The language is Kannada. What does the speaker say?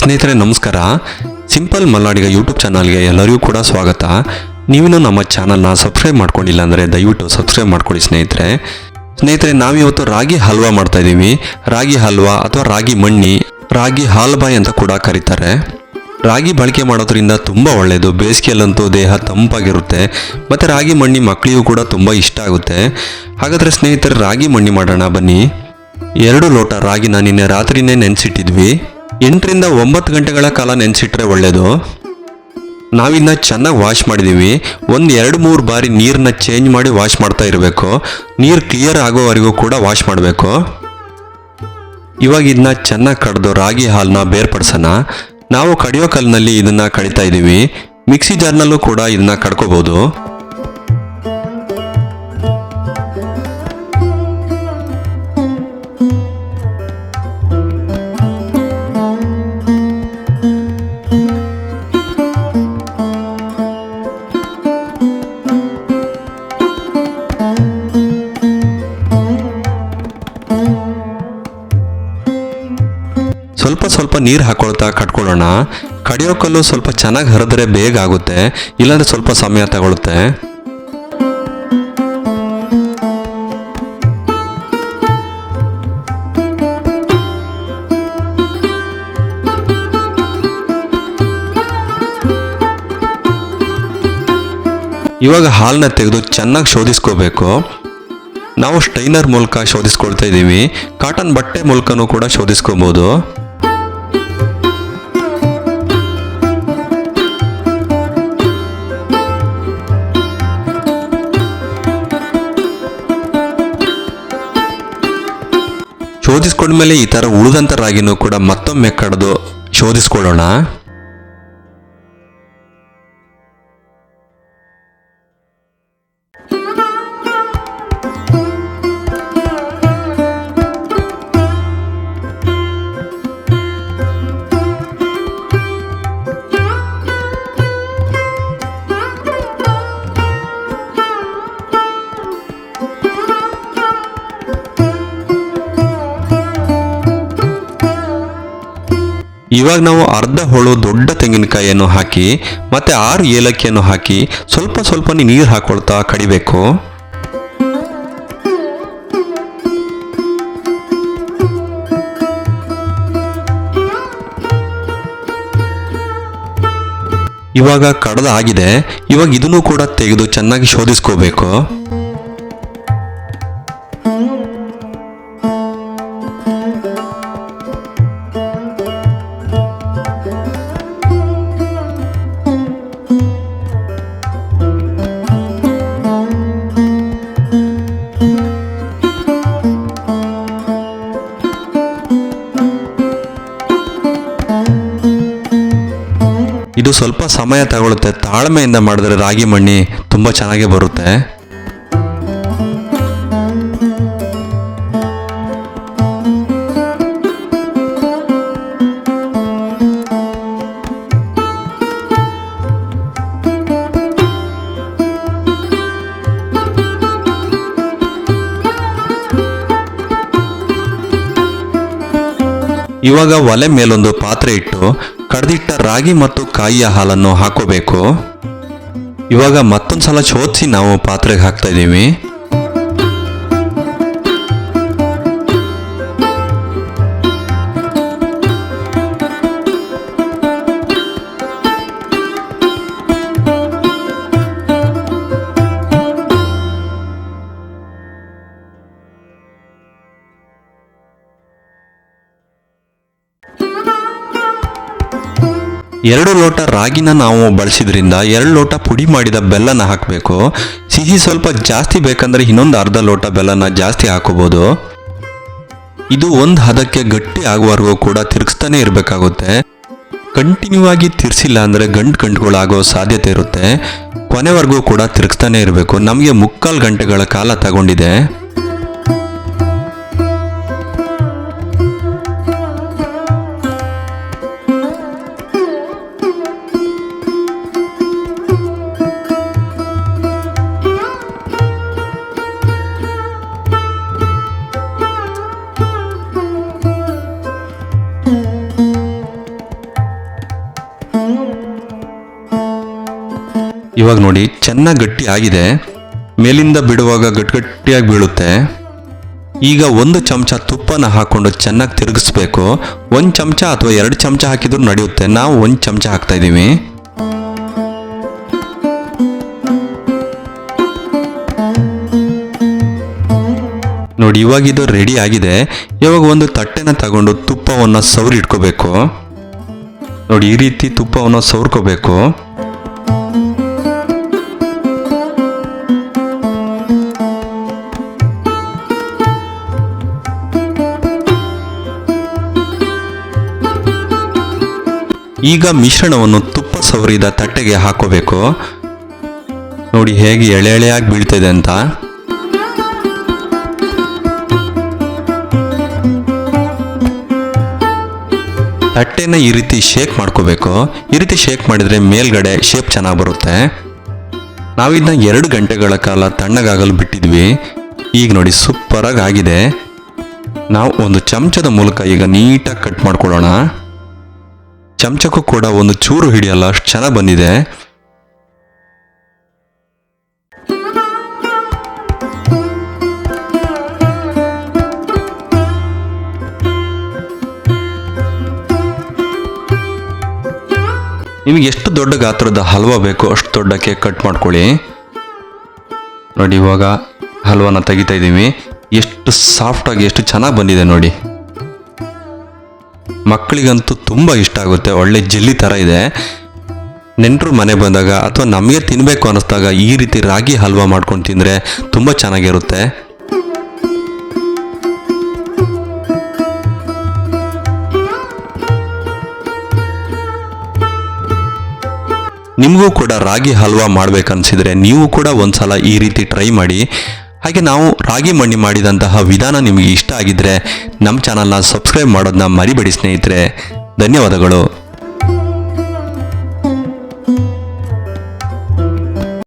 ಸ್ನೇಹಿತರೆ ನಮಸ್ಕಾರ. ಸಿಂಪಲ್ ಮಲ್ನಾಡಿಗ ಯೂಟ್ಯೂಬ್ ಚಾನಲ್ಗೆ ಎಲ್ಲರಿಗೂ ಕೂಡ ಸ್ವಾಗತ. ನೀವಿನ್ನೂ ನಮ್ಮ ಚಾನಲ್ನ ಸಬ್ಸ್ಕ್ರೈಬ್ ಮಾಡ್ಕೊಂಡಿಲ್ಲ ಅಂದರೆ ದಯವಿಟ್ಟು ಸಬ್ಸ್ಕ್ರೈಬ್ ಮಾಡ್ಕೊಳ್ಳಿ ಸ್ನೇಹಿತರೆ ನಾವಿವತ್ತು ರಾಗಿ ಹಲ್ವಾ ಮಾಡ್ತಾ ಇದ್ದೀವಿ. ರಾಗಿ ಹಲ್ವಾ ಅಥವಾ ರಾಗಿ ಮಣ್ಣಿ, ರಾಗಿ ಹಾಲ್ಬಾಯಿ ಅಂತ ಕೂಡ ಕರೀತಾರೆ. ರಾಗಿ ಬಳಕೆ ಮಾಡೋದ್ರಿಂದ ತುಂಬ ಒಳ್ಳೆಯದು. ಬೇಸಿಗೆಯಲ್ಲಂತೂ ದೇಹ ತಂಪಾಗಿರುತ್ತೆ ಮತ್ತು ರಾಗಿ ಮಣ್ಣಿ ಮಕ್ಕಳಿಗೂ ಕೂಡ ತುಂಬ ಇಷ್ಟ ಆಗುತ್ತೆ. ಹಾಗಾದರೆ ಸ್ನೇಹಿತರೆ ರಾಗಿ ಮಣ್ಣಿ ಮಾಡೋಣ ಬನ್ನಿ. 2 ಲೋಟ ರಾಗಿನ ನಿನ್ನೆ ರಾತ್ರಿನೇ ನೆನೆಸಿಟ್ಟಿದ್ವಿ. 8 ರಿಂದ 9 ಗಂಟೆಗಳ ಕಾಲ ನೆನೆಸಿಟ್ರೆ ಒಳ್ಳೆಯದು. ನಾವಿನ್ನ ಚೆನ್ನಾಗಿ ವಾಶ್ ಮಾಡಿದ್ದೀವಿ. 1-2-3 ಬಾರಿ ನೀರನ್ನ ಚೇಂಜ್ ಮಾಡಿ ವಾಶ್ ಮಾಡ್ತಾ ಇರಬೇಕು. ನೀರು ಕ್ಲಿಯರ್ ಆಗೋವರೆಗೂ ಕೂಡ ವಾಶ್ ಮಾಡಬೇಕು. ಇವಾಗ ಇದನ್ನ ಚೆನ್ನಾಗಿ ಕಡ್ದು ರಾಗಿ ಹಾಲನ್ನ ಬೇರ್ಪಡಿಸೋಣ. ನಾವು ಕಡಿಯೋ ಕಲ್ಲಿನಲ್ಲಿ ಇದನ್ನು ಕಡಿತಾ ಇದ್ದೀವಿ. ಮಿಕ್ಸಿ ಜಾರ್ನಲ್ಲೂ ಕೂಡ ಇದನ್ನ ಕಡ್ಕೋಬೋದು. ಸ್ವಲ್ಪ ನೀರು ಹಾಕೊಳ್ತಾ ಕಟ್ಕೊಳ್ಳೋಣ. ಕಡಿಯೋ ಕಲ್ಲು ಸ್ವಲ್ಪ ಚೆನ್ನಾಗಿ ಹರಿದ್ರೆ ಬೇಗ ಆಗುತ್ತೆ, ಇಲ್ಲಾಂದ್ರೆ ಸ್ವಲ್ಪ ಸಮಯ ತಗೊಳುತ್ತೆ. ಇವಾಗ ಹಾಲನ್ನ ತೆಗೆದು ಚೆನ್ನಾಗಿ ಶೋಧಿಸ್ಕೋಬೇಕು. ನಾವು ಸ್ಟೈನರ್ ಮೂಲಕ ಶೋಧಿಸ್ಕೊಳ್ತಾ ಇದ್ದೀವಿ. ಕಾಟನ್ ಬಟ್ಟೆ ಮೂಲಕನೂ ಕೂಡ ಶೋಧಿಸ್ಕೋಬೋದು. ಶೋಧಿಸ್ಕೊಂಡ್ಮೇಲೆ ಈ ಥರ ಉಳಿದಂಥ ರಾಗಿನೂ ಕೂಡ ಮತ್ತೊಮ್ಮೆ ಕಡ್ದು ಶೋಧಿಸ್ಕೊಳ್ಳೋಣ. ಇವಾಗ ನಾವು ಅರ್ಧ ಹೋಳು ದೊಡ್ಡ ತೆಂಗಿನಕಾಯಿಯನ್ನು ಹಾಕಿ ಮತ್ತೆ 6 ಏಲಕ್ಕಿಯನ್ನು ಹಾಕಿ ಸ್ವಲ್ಪ ನೀರು ಹಾಕೊಳ್ತಾ ಕಡಿಬೇಕು. ಇವಾಗ ಕಡ್ದ ಆಗಿದೆ. ಇವಾಗ ಇದನ್ನು ಕೂಡ ತೆಗೆದು ಚೆನ್ನಾಗಿ ಶೋಧಿಸ್ಕೋಬೇಕು. ಇದು ಸ್ವಲ್ಪ ಸಮಯ ತಗೊಳುತ್ತೆ. ತಾಳ್ಮೆಯಿಂದ ಮಾಡಿದ್ರೆ ರಾಗಿ ಮಣ್ಣಿ ತುಂಬ ಚೆನ್ನಾಗಿ ಬರುತ್ತೆ. ಇವಾಗ ಒಲೆ ಮೇಲೊಂದು ಪಾತ್ರೆ ಇಟ್ಟು ಕಡ್ದಿಟ್ಟ ರಾಗಿ ಮತ್ತು ಕಾಯಿಯ ಹಾಲನ್ನು ಹಾಕೋಬೇಕು. ಇವಾಗ ಮತ್ತೊಂದ್ಸಲ ಶೋಧಿಸಿ ನಾವು ಪಾತ್ರೆಗೆ ಹಾಕ್ತಾ ಇದ್ದೀವಿ. ಎರಡು ಲೋಟ ರಾಗಿನ ನಾವು ಬಳಸಿದ್ರಿಂದ 2 ಲೋಟ ಪುಡಿ ಮಾಡಿದ ಬೆಲ್ಲನ ಹಾಕಬೇಕು. ಸಿಹಿ ಸ್ವಲ್ಪ ಜಾಸ್ತಿ ಬೇಕಂದ್ರೆ ಇನ್ನೊಂದು ಅರ್ಧ ಲೋಟ ಬೆಲ್ಲನ ಜಾಸ್ತಿ ಹಾಕೋಬಹುದು. ಇದು ಒಂದು ಹದಕ್ಕೆ ಗಟ್ಟಿ ಆಗುವವರೆಗೂ ಕೂಡ ತಿರುಗಿಸ್ತಾನೆ ಇರಬೇಕಾಗುತ್ತೆ. ಕಂಟಿನ್ಯೂ ಆಗಿ ತಿರ್ಸಿಲ್ಲ ಅಂದರೆ ಗಂಟುಗಳಾಗೋ ಸಾಧ್ಯತೆ ಇರುತ್ತೆ. ಕೊನೆವರೆಗೂ ಕೂಡ ತಿರುಗಿಸ್ತಾನೆ ಇರಬೇಕು. ನಮಗೆ 3/4 ಗಂಟೆಗಳ ಕಾಲ ತಗೊಂಡಿದೆ. ಇವಾಗ ನೋಡಿ ಚೆನ್ನಾಗಿ ಗಟ್ಟಿ ಆಗಿದೆ. ಮೇಲಿಂದ ಬಿಡುವಾಗ ಗಟ್ಟಿಯಾಗಿ ಬೀಳುತ್ತೆ. ಈಗ 1 ಚಮಚ ತುಪ್ಪನ ಹಾಕ್ಕೊಂಡು ಚೆನ್ನಾಗಿ ತಿರುಗಿಸ್ಬೇಕು. 1 ಚಮಚ ಅಥವಾ 2 ಚಮಚ ಹಾಕಿದ್ರು ನಡೆಯುತ್ತೆ. ನಾವು 1 ಚಮಚ ಹಾಕ್ತಾ ಇದ್ದೀವಿ. ನೋಡಿ ಇವಾಗ ಇದು ರೆಡಿ ಆಗಿದೆ. ಇವಾಗ ಒಂದು ತಟ್ಟೆನ ತಗೊಂಡು ತುಪ್ಪವನ್ನು ಸವರಿ ಇಟ್ಕೋಬೇಕು. ನೋಡಿ ಈ ರೀತಿ ತುಪ್ಪವನ್ನು ಸವರ್ಕೋಬೇಕು. ಈಗ ಮಿಶ್ರಣವನ್ನು ತುಪ್ಪ ಸವರಿದ ತಟ್ಟೆಗೆ ಹಾಕೋಬೇಕು. ನೋಡಿ ಹೇಗೆ ಎಳೆ ಎಳೆಯಾಗಿ ಬೀಳ್ತಿದೆ ಅಂತ. ತಟ್ಟೆನ ಈ ರೀತಿ ಶೇಕ್ ಮಾಡ್ಕೋಬೇಕು. ಈ ರೀತಿ ಶೇಕ್ ಮಾಡಿದರೆ ಮೇಲ್ಗಡೆ ಶೇಪ್ ಚೆನ್ನಾಗಿ ಬರುತ್ತೆ. ನಾವಿದನ್ನ 2 ಗಂಟೆಗಳ ಕಾಲ ತಣ್ಣಗಾಗಲು ಬಿಟ್ಟಿದ್ವಿ. ಈಗ ನೋಡಿ ಸೂಪರಾಗಿ ಆಗಿದೆ. ನಾವು ಒಂದು ಚಮಚದ ಮೂಲಕ ಈಗ ನೀಟಾಗಿ ಕಟ್ ಮಾಡ್ಕೊಳ್ಳೋಣ. ಚಮಚಕ್ಕೂ ಕೂಡ ಒಂದು ಚೂರು ಹಿಡಿಯಲ್ಲ, ಅಷ್ಟು ಚೆನ್ನಾಗಿ ಬಂದಿದೆ. ನಿಮಗೆ ಎಷ್ಟು ದೊಡ್ಡ ಗಾತ್ರದ ಹಲ್ವಾ ಬೇಕೋ ಅಷ್ಟು ದೊಡ್ಡಕ್ಕೆ ಕಟ್ ಮಾಡ್ಕೊಳ್ಳಿ. ನೋಡಿ ಇವಾಗ ಹಲ್ವಾನ ತೆಗಿತಾ ಇದ್ದೀವಿ. ಎಷ್ಟು ಸಾಫ್ಟಾಗಿ ಎಷ್ಟು ಚೆನ್ನಾಗಿ ಬಂದಿದೆ ನೋಡಿ. ಮಕ್ಕಳಿಗಂತೂ ತುಂಬ ಇಷ್ಟ ಆಗುತ್ತೆ. ಒಳ್ಳೆ ಜೆಲ್ಲಿ ಥರ ಇದೆ. ನೆಂಟರು ಮನೆ ಬಂದಾಗ ಅಥವಾ ನಮಗೆ ತಿನ್ನಬೇಕು ಅನ್ನಿಸ್ದಾಗ ಈ ರೀತಿ ರಾಗಿ ಹಲ್ವಾ ಮಾಡ್ಕೊಂಡು ತಿಂದರೆ ತುಂಬ ಚೆನ್ನಾಗಿರುತ್ತೆ. ನಿಮಗೂ ಕೂಡ ರಾಗಿ ಹಲ್ವಾ ಮಾಡಬೇಕನ್ಸಿದ್ರೆ ನೀವು ಕೂಡ ಒಂದ್ಸಲ ಈ ರೀತಿ ಟ್ರೈ ಮಾಡಿ. ಹಾಗೆ ನಾವು ರಾಗಿ ಮಣ್ಣಿ ಮಾಡಿದಂತಹ ವಿಧಾನ ನಿಮಗೆ ಇಷ್ಟ ಆಗಿದ್ರೆ ನಮ್ಮ ಚಾನಲ್ನ ಸಬ್ಸ್ಕ್ರೈಬ್ ಮಾಡೋದನ್ನ ಮರಿಬೇಡಿ ಸ್ನೇಹಿತರೆ. ಧನ್ಯವಾದಗಳು.